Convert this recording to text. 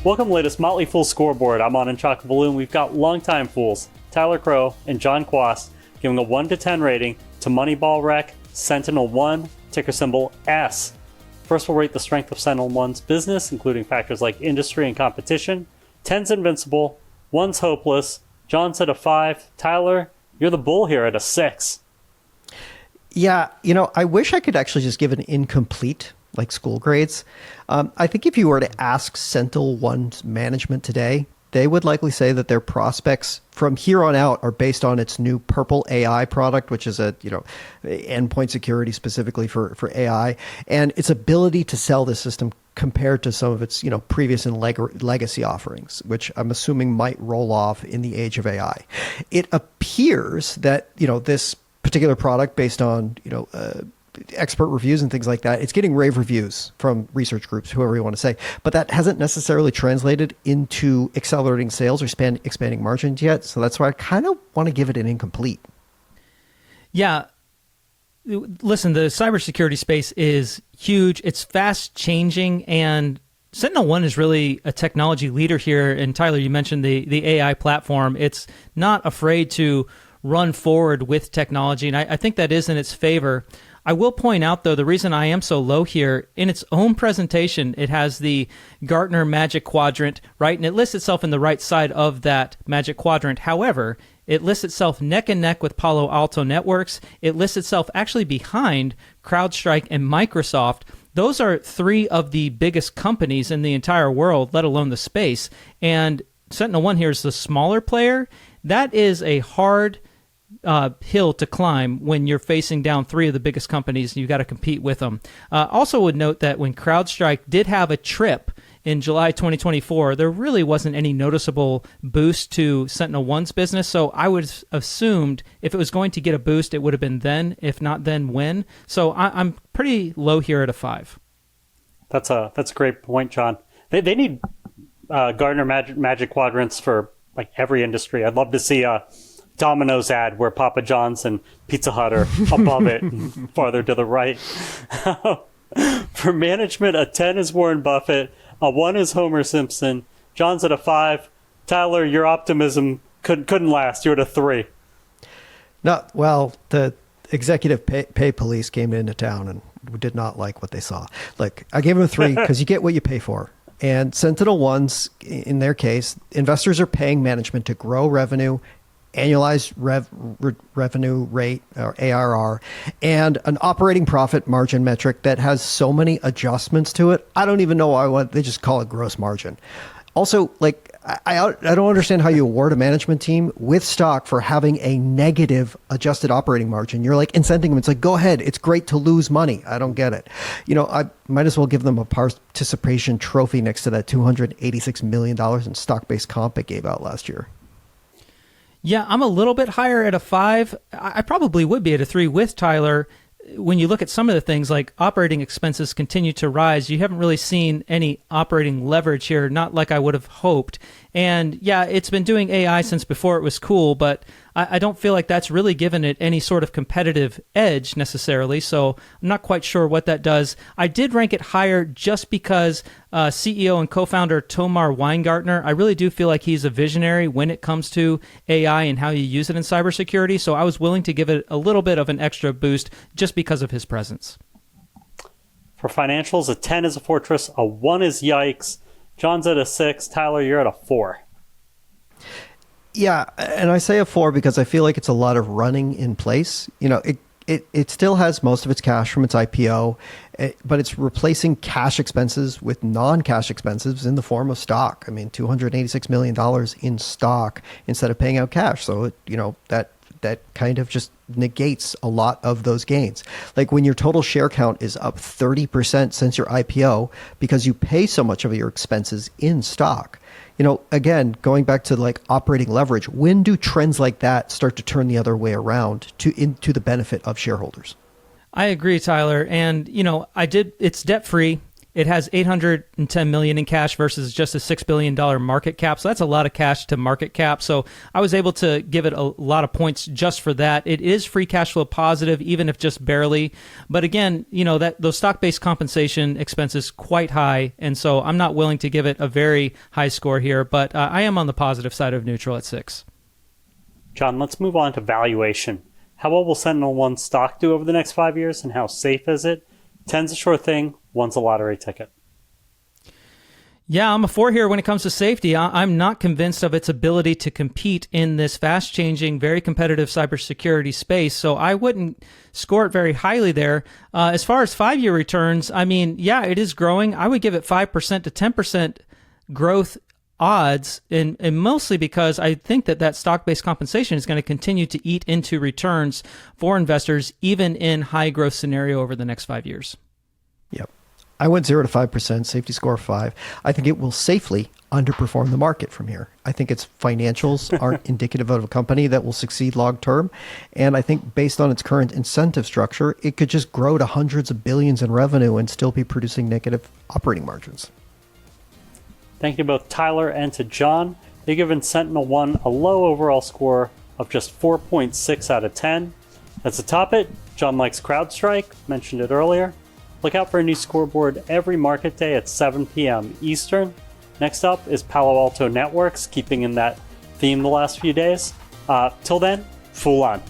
Welcome to the latest Motley Fool scoreboard. I'm on in Chocolate Balloon. We've got longtime fools, Tyler Crow and John Quast, giving a 1 to 10 rating to Moneyball Rec, SentinelOne, ticker symbol S. First, we'll rate the strength of SentinelOne's business, including factors like industry and competition. 10's invincible, 1's hopeless. John said a 5. Tyler, you're the bull here at a 6. Yeah, I wish I could actually just give an incomplete, like school grades. I think if you were to ask SentinelOne's management today, they would likely say that their prospects from here on out are based on its new Purple AI product, which is a endpoint security specifically for AI, and its ability to sell this system compared to some of its previous and legacy offerings, which I'm assuming might roll off in the age of AI. It appears that this particular product, based on expert reviews and things like that, it's getting rave reviews from research groups, whoever you want to say, but that hasn't necessarily translated into accelerating sales or expanding margins yet. So that's why I kind of want to give it an incomplete. Yeah. Listen, the cybersecurity space is huge. It's fast changing, and SentinelOne is really a technology leader here. And Tyler, you mentioned the AI platform. It's not afraid to run forward with technology, and I think that is in its favor. I will point out, though, the reason I am so low here, in its own presentation, it has the Gartner Magic Quadrant, right? And it lists itself in the right side of that Magic Quadrant. However, it lists itself neck and neck with Palo Alto Networks. It lists itself actually behind CrowdStrike and Microsoft. Those are 3 of the biggest companies in the entire world, let alone the space. And SentinelOne here is the smaller player. That is a hard hill to climb when you're facing down 3 of the biggest companies and you've got to compete with them. Also would note that when CrowdStrike did have a trip in July 2024, there really wasn't any noticeable boost to SentinelOne's business. So I would have assumed if it was going to get a boost, it would have been then, if not then when. So I'm pretty low here at a 5. That's a great point, John. They need Gartner Magic Quadrants for like every industry. I'd love to see a Domino's ad where Papa John's and Pizza Hut are above it and farther to the right. For management, a 10 is Warren Buffett, a 1 is Homer Simpson. John's at a 5. Tyler, your optimism couldn't last. You're at a 3. No, well, the executive pay police came into town and did not like what they saw. Look, I gave them a 3 because you get what you pay for. And SentinelOne's, in their case, investors are paying management to grow revenue, annualized revenue rate, or ARR, and an operating profit margin metric that has so many adjustments to it. I don't even know why they just call it gross margin. Also, like, I don't understand how you award a management team with stock for having a negative adjusted operating margin. You're like incenting them. It's like, go ahead. It's great to lose money. I don't get it. I might as well give them a participation trophy next to that $286 million in stock-based comp it gave out last year. Yeah, I'm a little bit higher at a 5. I probably would be at a 3 with Tyler. When you look at some of the things like operating expenses continue to rise, you haven't really seen any operating leverage here, not like I would have hoped. And yeah, it's been doing AI since before it was cool, but I don't feel like that's really given it any sort of competitive edge necessarily. So I'm not quite sure what that does. I did rank it higher just because CEO and co-founder Tomer Weingarten, I really do feel like he's a visionary when it comes to AI and how you use it in cybersecurity. So I was willing to give it a little bit of an extra boost just because of his presence. For financials, a 10 is a fortress, a 1 is yikes. John's at a 6. Tyler, you're at a 4. Yeah, and I say a 4 because I feel like it's a lot of running in place. It still has most of its cash from its IPO, but it's replacing cash expenses with non-cash expenses in the form of stock. I mean, $286 million in stock instead of paying out cash. So, that kind of just negates a lot of those gains. Like when your total share count is up 30% since your IPO because you pay so much of your expenses in stock. Again, going back to like operating leverage, when do trends like that start to turn the other way around into the benefit of shareholders? I agree, Tyler. And, it's debt-free. It has $810 million in cash versus just a $6 billion market cap. So that's a lot of cash to market cap. So I was able to give it a lot of points just for that. It is free cash flow positive, even if just barely. But again, that those stock-based compensation expenses quite high. And so I'm not willing to give it a very high score here, but I am on the positive side of neutral at 6. John, let's move on to valuation. How well will SentinelOne stock do over the next 5 years, and how safe is it? 10's a sure thing, 1's a lottery ticket. Yeah, I'm a 4 here when it comes to safety. I'm not convinced of its ability to compete in this fast-changing, very competitive cybersecurity space, so I wouldn't score it very highly there. As far as 5-year returns, it is growing. I would give it 5% to 10% growth odds, and mostly because I think that stock-based compensation is going to continue to eat into returns for investors, even in high-growth scenario over the next 5 years. Yep. I went 0 to 5%, safety score 5. I think it will safely underperform the market from here. I think its financials aren't indicative of a company that will succeed long term. And I think based on its current incentive structure, it could just grow to hundreds of billions in revenue and still be producing negative operating margins. Thank you to both Tyler and to John. They've given SentinelOne a low overall score of just 4.6 out of 10. That's to top it, John likes CrowdStrike, mentioned it earlier. Look out for a new scoreboard every market day at 7 p.m. Eastern. Next up is Palo Alto Networks, keeping in that theme the last few days. Till then, Fool on.